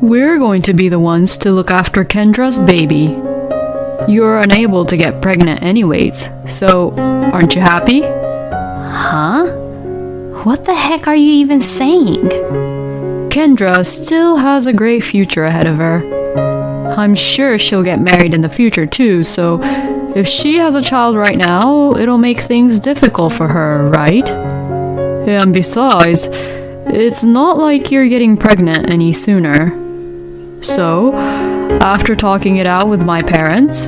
We're going to be the ones to look after Kendra's baby. You're unable to get pregnant anyways, so aren't you happy? Huh? What the heck are you even saying? Kendra still has a great future ahead of her. I'm sure she'll get married in the future too, so if she has a child right now, it'll make things difficult for her, right? And besides, it's not like you're getting pregnant any sooner. So, after talking it out with my parents,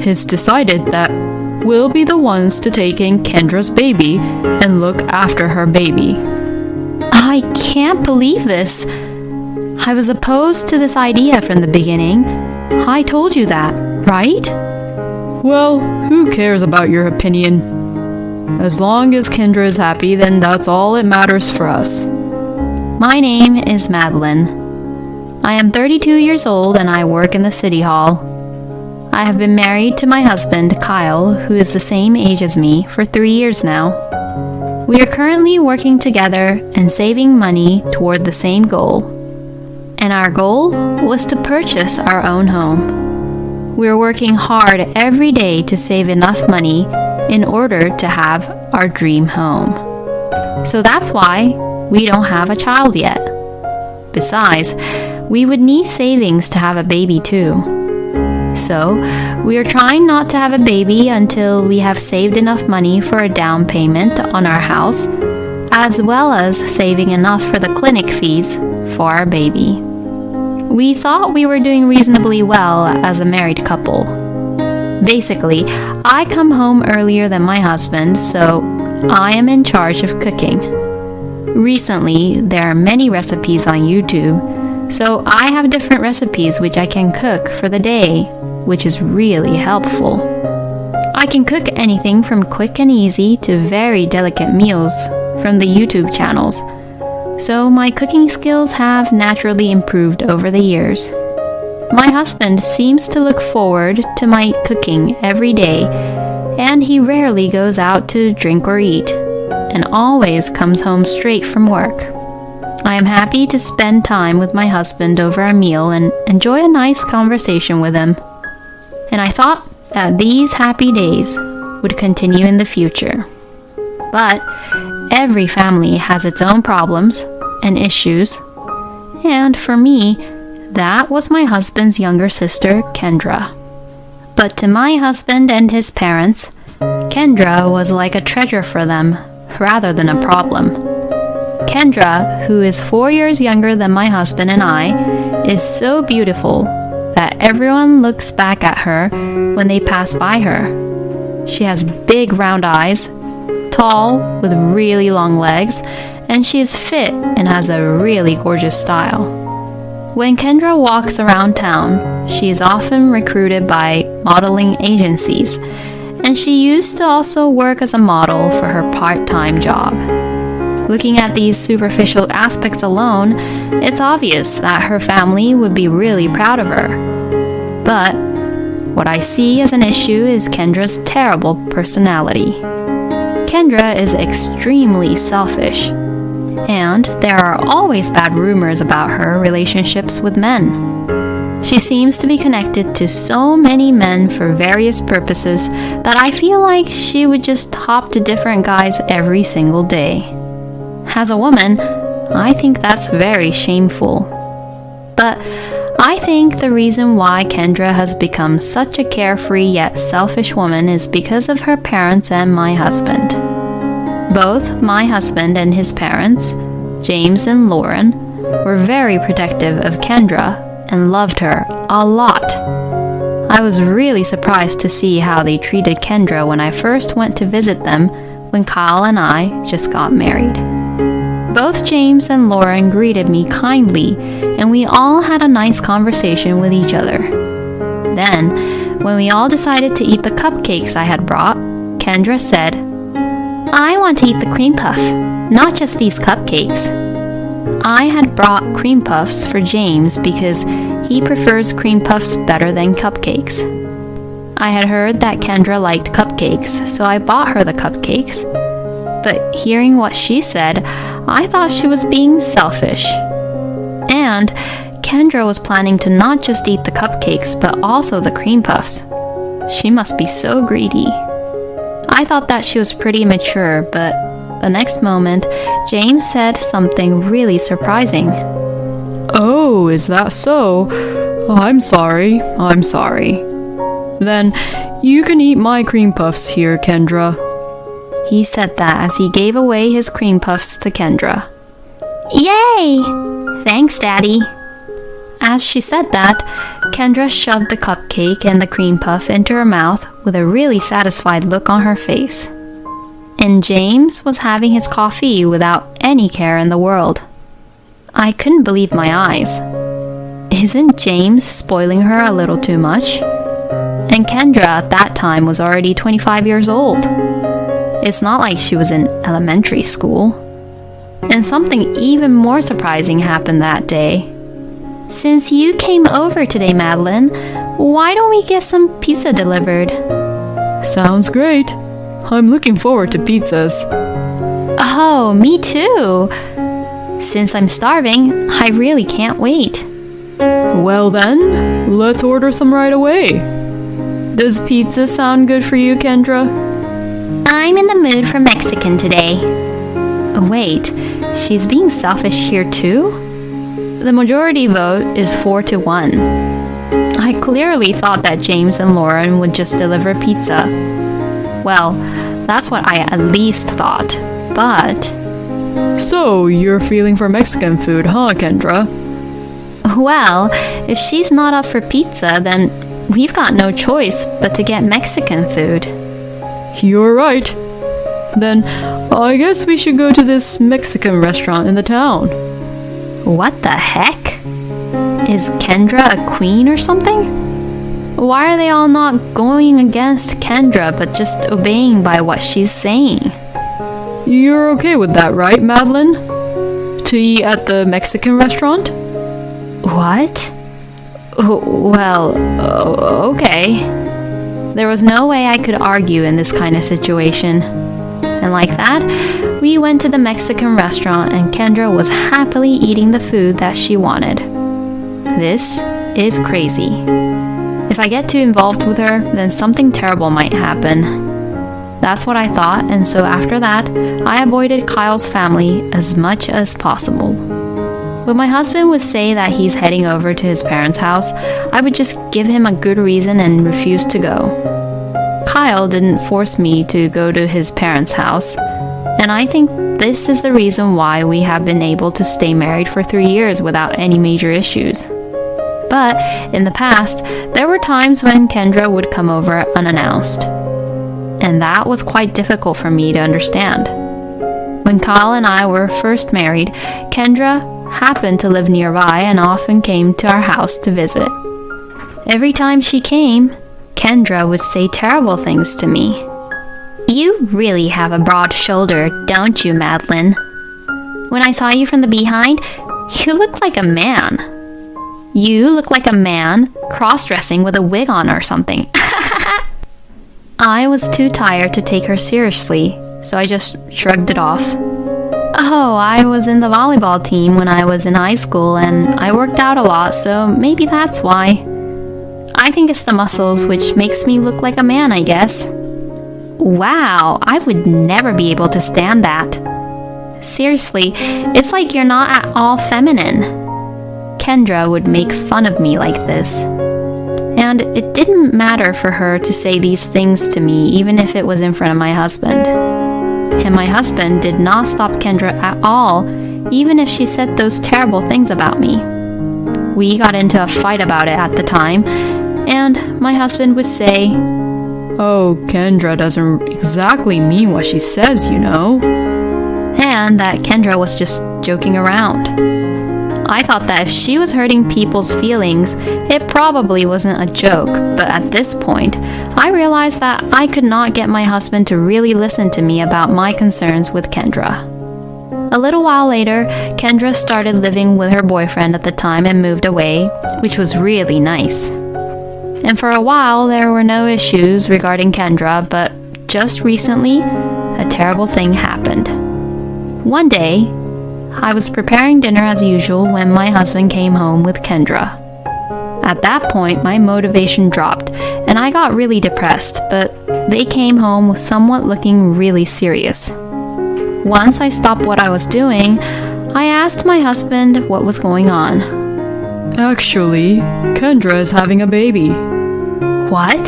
it's decided that we'll be the ones to take in Kendra's baby and look after her baby. I can't believe this. I was opposed to this idea from the beginning. I told you that, right? Well, who cares about your opinion? As long as Kendra is happy, then that's all that matters for us. My name is Madeline. I am 32 years old and I work in the city hall. I have been married to my husband, Kyle, who is the same age as me, for 3 years now. We are currently working together and saving money toward the same goal. And our goal was to purchase our own home. We are working hard every day to save enough money in order to have our dream home. So that's why we don't have a child yet. Besides, we would need savings to have a baby too. So, we are trying not to have a baby until we have saved enough money for a down payment on our house, as well as saving enough for the clinic fees for our baby. We thought we were doing reasonably well as a married couple. Basically, I come home earlier than my husband, so I am in charge of cooking. Recently, there are many recipes on YouTube, so I have different recipes which I can cook for the day, which is really helpful. I can cook anything from quick and easy to very delicate meals from the YouTube channels, so my cooking skills have naturally improved over the years. My husband seems to look forward to my cooking every day, and he rarely goes out to drink or eat, and always comes home straight from work. I am happy to spend time with my husband over a meal and enjoy a nice conversation with him. And I thought that these happy days would continue in the future. But every family has its own problems and issues, and for me, that was my husband's younger sister, Kendra. But to my husband and his parents, Kendra was like a treasure for them, rather than a problem. Kendra, who is 4 years younger than my husband and I, is so beautiful that everyone looks back at her when they pass by her. She has big round eyes, tall with really long legs, and she is fit and has a really gorgeous style. When Kendra walks around town, she is often recruited by modeling agencies, and she used to also work as a model for her part-time job. Looking at these superficial aspects alone, it's obvious that her family would be really proud of her. But what I see as an issue is Kendra's terrible personality. Kendra is extremely selfish, and there are always bad rumors about her relationships with men. She seems to be connected to so many men for various purposes that I feel like she would just hop to different guys every single day. As a woman, I think that's very shameful. But I think the reason why Kendra has become such a carefree yet selfish woman is because of her parents and my husband. Both my husband and his parents, James and Lauren, were very protective of Kendra and loved her a lot. I was really surprised to see how they treated Kendra when I first went to visit them when Kyle and I just got married. Both James and Lauren greeted me kindly, and we all had a nice conversation with each other. Then, when we all decided to eat the cupcakes I had brought, Kendra said, "I want to eat the cream puff, not just these cupcakes." I had brought cream puffs for James because he prefers cream puffs better than cupcakes. I had heard that Kendra liked cupcakes, so I bought her the cupcakes. But hearing what she said, I thought she was being selfish. And Kendra was planning to not just eat the cupcakes, but also the cream puffs. She must be so greedy. I thought that she was pretty mature, but the next moment, James said something really surprising. Oh, is that so? I'm sorry. Then you can eat my cream puffs here, Kendra. He said that as he gave away his cream puffs to Kendra. Yay! Thanks, Daddy. As she said that, Kendra shoved the cupcake and the cream puff into her mouth with a really satisfied look on her face. And James was having his coffee without any care in the world. I couldn't believe my eyes. Isn't James spoiling her a little too much? And Kendra at that time was already 25 years old. It's not like she was in elementary school. And something even more surprising happened that day. Since you came over today, Madeline, why don't we get some pizza delivered? Sounds great. I'm looking forward to pizzas. Oh, me too. Since I'm starving, I really can't wait. Well then, let's order some right away. Does pizza sound good for you, Kendra? I'm in the mood for Mexican today. Wait, she's being selfish here too? The majority vote is 4-1. I clearly thought that James and Lauren would just deliver pizza. Well, that's what I at least thought, but... So, you're feeling for Mexican food, huh, Kendra? Well, if she's not up for pizza, then we've got no choice but to get Mexican food. You're right. Then, I guess we should go to this Mexican restaurant in the town. What the heck? Is Kendra a queen or something? Why are they all not going against Kendra but just obeying by what she's saying? You're okay with that, right, Madeline? To eat at the Mexican restaurant? What? Well, okay. There was no way I could argue in this kind of situation. And like that, we went to the Mexican restaurant and Kendra was happily eating the food that she wanted. This is crazy. If I get too involved with her, then something terrible might happen. That's what I thought, and so after that, I avoided Kyle's family as much as possible. When my husband would say that he's heading over to his parents' house, I would just give him a good reason and refuse to go. Kyle didn't force me to go to his parents' house, and I think this is the reason why we have been able to stay married for 3 years without any major issues. But in the past, there were times when Kendra would come over unannounced. And that was quite difficult for me to understand. When Kyle and I were first married, Kendra happened to live nearby and often came to our house to visit. Every time she came, Kendra would say terrible things to me. You really have a broad shoulder, don't you, Madeline? When I saw you from the behind, you look like a man. You look like a man cross-dressing with a wig on or something. I was too tired to take her seriously, so I just shrugged it off. Oh, I was in the volleyball team when I was in high school and I worked out a lot, so maybe that's why. I think it's the muscles which makes me look like a man, I guess. Wow, I would never be able to stand that. Seriously, it's like you're not at all feminine. Kendra would make fun of me like this. And it didn't matter for her to say these things to me, even if it was in front of my husband. And my husband did not stop Kendra at all, even if she said those terrible things about me. We got into a fight about it at the time, and my husband would say, "Oh, Kendra doesn't exactly mean what she says, you know." And that Kendra was just joking around. I thought that if she was hurting people's feelings, it probably wasn't a joke, but at this point, I realized that I could not get my husband to really listen to me about my concerns with Kendra. A little while later, Kendra started living with her boyfriend at the time and moved away, which was really nice. And for a while, there were no issues regarding Kendra, but just recently, a terrible thing happened. One day, I was preparing dinner as usual when my husband came home with Kendra. At that point, my motivation dropped, and I got really depressed, but they came home somewhat looking really serious. Once I stopped what I was doing, I asked my husband what was going on. Actually, Kendra is having a baby. What?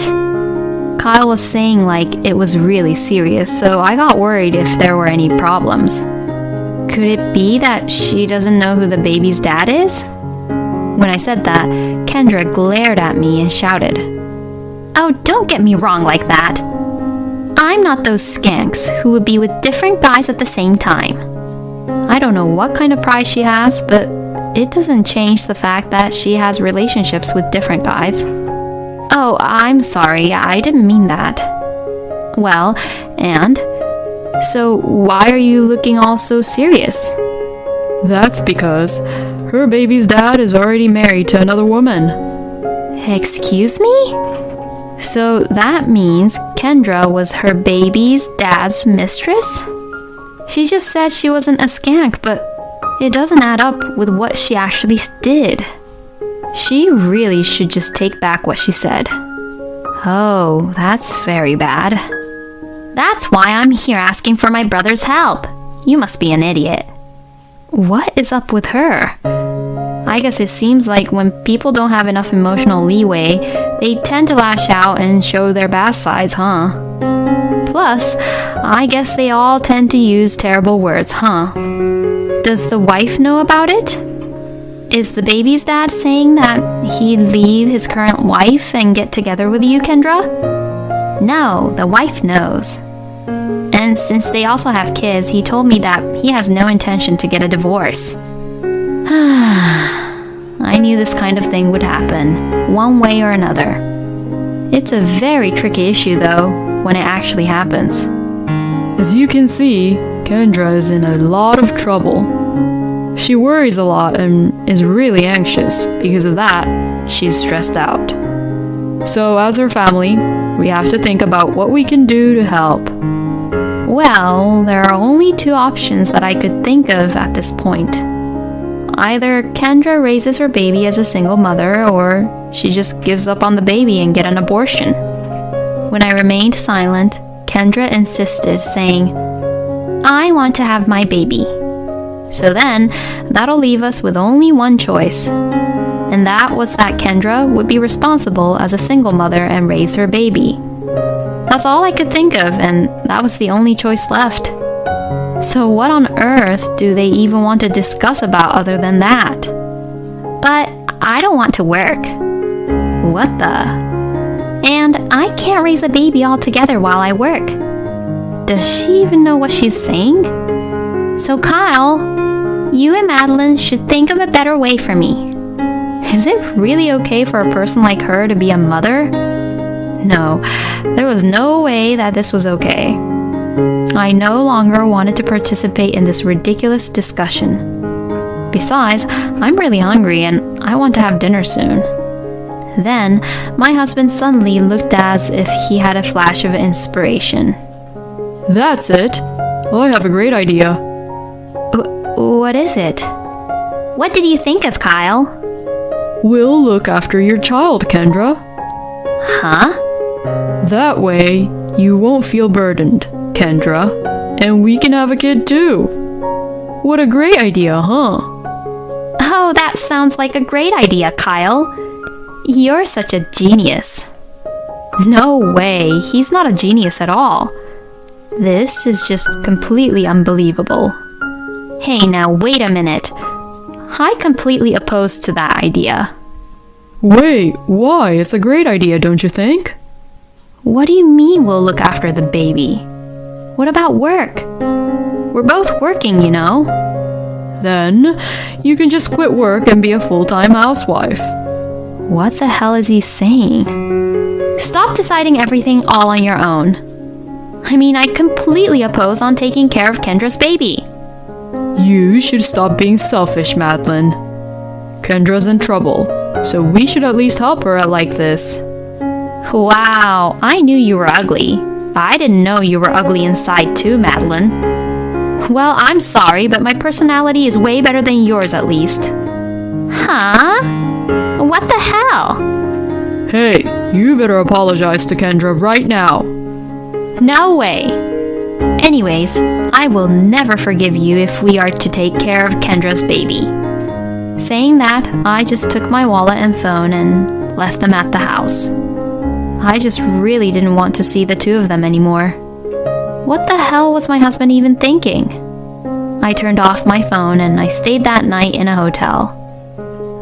Kyle was saying like it was really serious, so I got worried if there were any problems. Could it be that she doesn't know who the baby's dad is? When I said that, Kendra glared at me and shouted, "Oh, don't get me wrong like that. I'm not those skanks who would be with different guys at the same time." I don't know what kind of pride she has, but it doesn't change the fact that she has relationships with different guys. Oh, I'm sorry, I didn't mean that. Well, and? So why are you looking all so serious? That's because her baby's dad is already married to another woman. Excuse me? So that means Kendra was her baby's dad's mistress? She just said she wasn't a skank, but it doesn't add up with what she actually did. She really should just take back what she said. Oh, that's very bad. That's why I'm here asking for my brother's help. You must be an idiot. What is up with her? I guess it seems like when people don't have enough emotional leeway, they tend to lash out and show their bad sides, huh? Plus, I guess they all tend to use terrible words, huh? Does the wife know about it? Is the baby's dad saying that he'd leave his current wife and get together with you, Kendra? No, the wife knows. And since they also have kids, he told me that he has no intention to get a divorce. I knew this kind of thing would happen, one way or another. It's a very tricky issue, though, when it actually happens. As you can see, Kendra is in a lot of trouble. She worries a lot and is really anxious. Because of that, she's stressed out. So as her family, we have to think about what we can do to help. Well, there are only two options that I could think of at this point. Either Kendra raises her baby as a single mother, or she just gives up on the baby and get an abortion. When I remained silent, Kendra insisted, saying, "I want to have my baby." So then, that'll leave us with only one choice. And that was that Kendra would be responsible as a single mother and raise her baby. That's all I could think of, and that was the only choice left. So what on earth do they even want to discuss about other than that? But I don't want to work. What the? And I can't raise a baby altogether while I work. Does she even know what she's saying? So Kyle, you and Madeline should think of a better way for me. Is it really okay for a person like her to be a mother? No, there was no way that this was okay. I no longer wanted to participate in this ridiculous discussion. Besides, I'm really hungry and I want to have dinner soon. Then, my husband suddenly looked as if he had a flash of inspiration. That's it. I have a great idea. What is it? What did you think of, Kyle? We'll look after your child, Kendra. Huh? That way, you won't feel burdened, Kendra. And we can have a kid too. What a great idea, huh? Oh, that sounds like a great idea, Kyle. You're such a genius. No way, he's not a genius at all. This is just completely unbelievable. Hey, now wait a minute. I completely oppose to that idea. Wait, why? It's a great idea, don't you think? What do you mean we'll look after the baby? What about work? We're both working, you know. Then, you can just quit work and be a full-time housewife. What the hell is he saying? Stop deciding everything all on your own. I mean, I completely oppose on taking care of Kendra's baby. You should stop being selfish, Madeline. Kendra's in trouble, so we should at least help her out like this. Wow, I knew you were ugly, but I didn't know you were ugly inside too, Madeline. Well, I'm sorry, but my personality is way better than yours at least. Huh? What the hell? Hey, you better apologize to Kendra right now. No way. Anyways, I will never forgive you if we are to take care of Kendra's baby. Saying that, I just took my wallet and phone and left them at the house. I just really didn't want to see the two of them anymore. What the hell was my husband even thinking? I turned off my phone and I stayed that night in a hotel.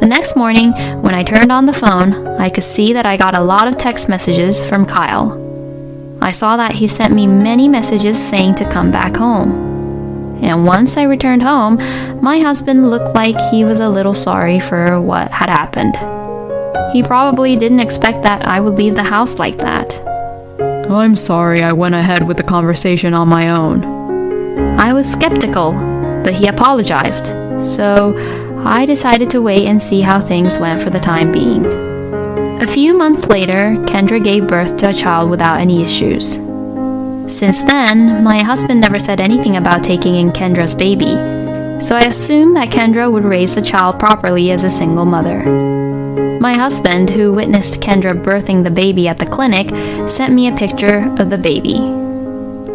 The next morning, when I turned on the phone, I could see that I got a lot of text messages from Kyle. I saw that he sent me many messages saying to come back home. And once I returned home, my husband looked like he was a little sorry for what had happened. He probably didn't expect that I would leave the house like that. I'm sorry I went ahead with the conversation on my own. I was skeptical, but he apologized, so I decided to wait and see how things went for the time being. A few months later, Kendra gave birth to a child without any issues. Since then, my husband never said anything about taking in Kendra's baby, so I assumed that Kendra would raise the child properly as a single mother. My husband, who witnessed Kendra birthing the baby at the clinic, sent me a picture of the baby.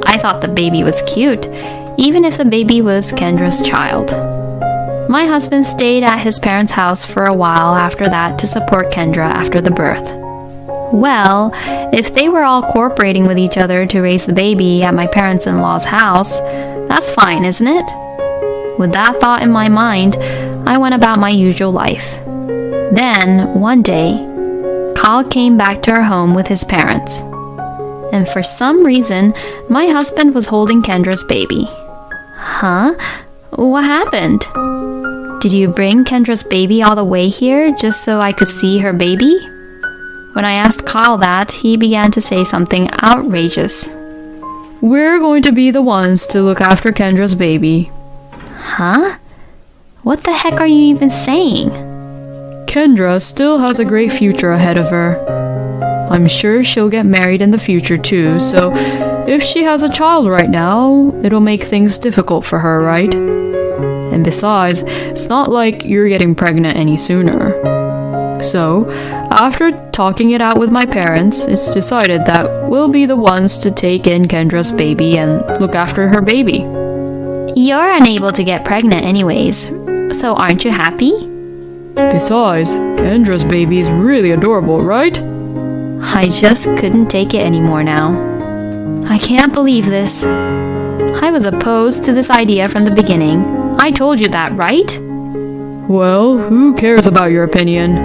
I thought the baby was cute, even if the baby was Kendra's child. My husband stayed at his parents' house for a while after that to support Kendra after the birth. Well, if they were all cooperating with each other to raise the baby at my parents-in-law's house, that's fine, isn't it? With that thought in my mind, I went about my usual life. Then, one day, Kyle came back to our home with his parents. And for some reason, my husband was holding Kendra's baby. Huh? What happened? Did you bring Kendra's baby all the way here just so I could see her baby? When I asked Kyle that, he began to say something outrageous. We're going to be the ones to look after Kendra's baby. Huh? What the heck are you even saying? Kendra still has a great future ahead of her. I'm sure she'll get married in the future too, so if she has a child right now, it'll make things difficult for her, right? And besides, it's not like you're getting pregnant any sooner. So, after talking it out with my parents, it's decided that we'll be the ones to take in Kendra's baby and look after her baby. You're unable to get pregnant anyways, so aren't you happy? Besides, Kendra's baby is really adorable, right? I just couldn't take it anymore now. I can't believe this. I was opposed to this idea from the beginning. I told you that, right? Well, who cares about your opinion?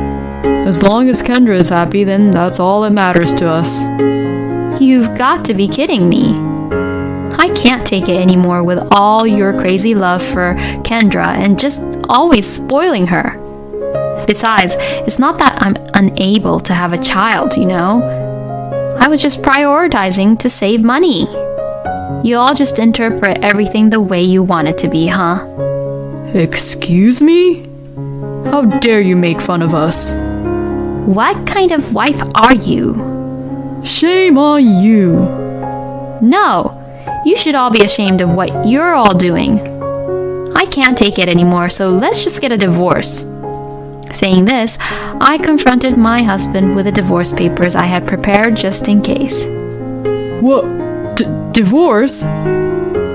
As long as Kendra is happy, then that's all that matters to us. You've got to be kidding me. I can't take it anymore with all your crazy love for Kendra and just always spoiling her. Besides, it's not that I'm unable to have a child, you know? I was just prioritizing to save money. You all just interpret everything the way you want it to be, huh? Excuse me? How dare you make fun of us? What kind of wife are you? Shame on you. No, you should all be ashamed of what you're all doing. I can't take it anymore, so let's just get a divorce. Saying this, I confronted my husband with the divorce papers I had prepared just in case. What? Divorce?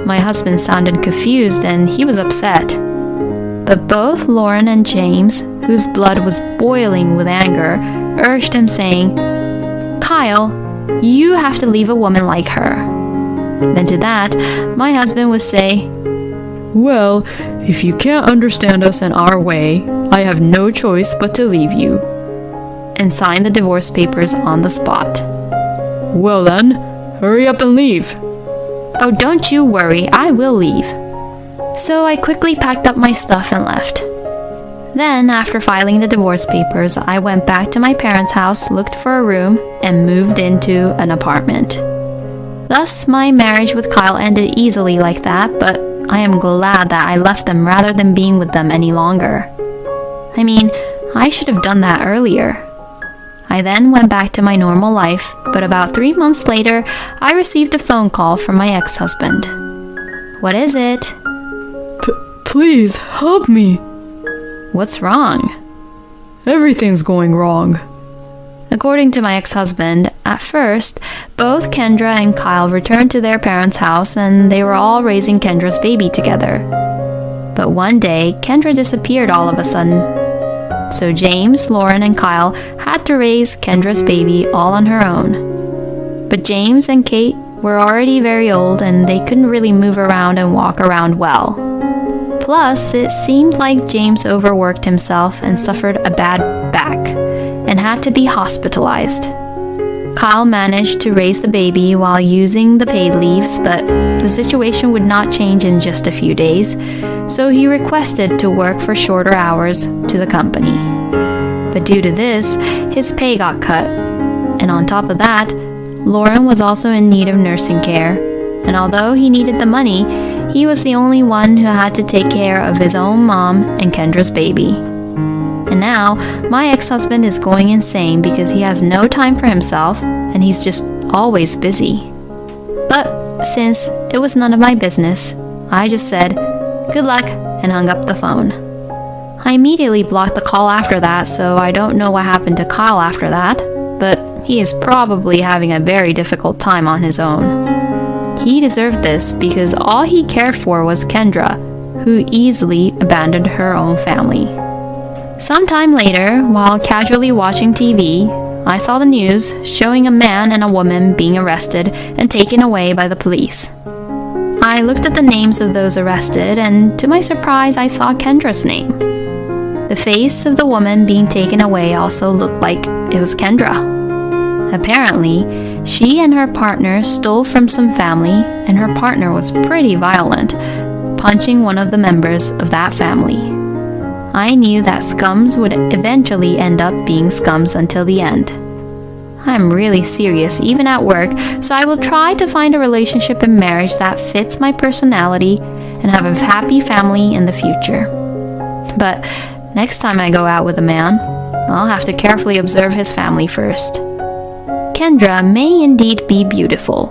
My husband sounded confused and he was upset. But both Lauren and James, whose blood was boiling with anger, urged him, saying, Kyle, you have to leave a woman like her. Then to that, my husband would say, Well, if you can't understand us and our way, I have no choice but to leave you. And sign the divorce papers on the spot. Well then, hurry up and leave. Oh, don't you worry, I will leave. So I quickly packed up my stuff and left. Then, after filing the divorce papers, I went back to my parents' house, looked for a room, and moved into an apartment. Thus, my marriage with Kyle ended easily like that, but I am glad that I left them rather than being with them any longer. I mean, I should have done that earlier. I then went back to my normal life, but about 3 months later, I received a phone call from my ex-husband. What is it? Please, help me. What's wrong? Everything's going wrong. According to my ex-husband, at first, both Kendra and Kyle returned to their parents' house and they were all raising Kendra's baby together. But one day, Kendra disappeared all of a sudden. So James, Lauren, and Kyle had to raise Kendra's baby all on her own. But James and Kate were already very old and they couldn't really move around and walk around well. Plus, it seemed like James overworked himself and suffered a bad back and had to be hospitalized. Kyle managed to raise the baby while using the paid leaves, but the situation would not change in just a few days, so he requested to work for shorter hours to the company. But due to this, his pay got cut, and on top of that, Lauren was also in need of nursing care, and although he needed the money, he was the only one who had to take care of his own mom and Kendra's baby. And now, my ex-husband is going insane because he has no time for himself and he's just always busy. But since it was none of my business, I just said, "Good luck," and hung up the phone. I immediately blocked the call after that, so I don't know what happened to Kyle after that, but he is probably having a very difficult time on his own. He deserved this because all he cared for was Kendra, who easily abandoned her own family. Sometime later, while casually watching TV, I saw the news showing a man and a woman being arrested and taken away by the police. I looked at the names of those arrested, and to my surprise, I saw Kendra's name. The face of the woman being taken away also looked like it was Kendra. Apparently, she and her partner stole from some family, and her partner was pretty violent, punching one of the members of that family. I knew that scums would eventually end up being scums until the end. I'm really serious, even at work, so I will try to find a relationship and marriage that fits my personality and have a happy family in the future. But next time I go out with a man, I'll have to carefully observe his family first. Kendra may indeed be beautiful,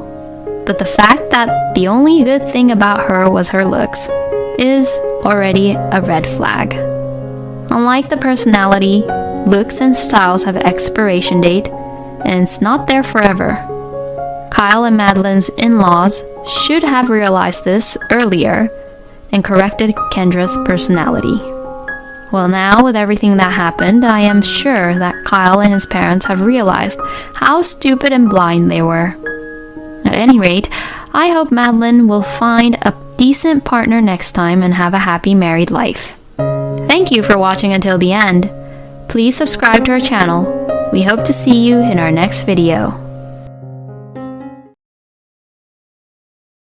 but the fact that the only good thing about her was her looks is already a red flag. Unlike the personality, looks and styles have an expiration date, and it's not there forever. Kyle and Madeline's in-laws should have realized this earlier and corrected Kendra's personality. Well, now with everything that happened, I am sure that Kyle and his parents have realized how stupid and blind they were. At any rate, I hope Madeline will find a decent partner next time and have a happy married life. Thank you for watching until the end. Please subscribe to our channel. We hope to see you in our next video.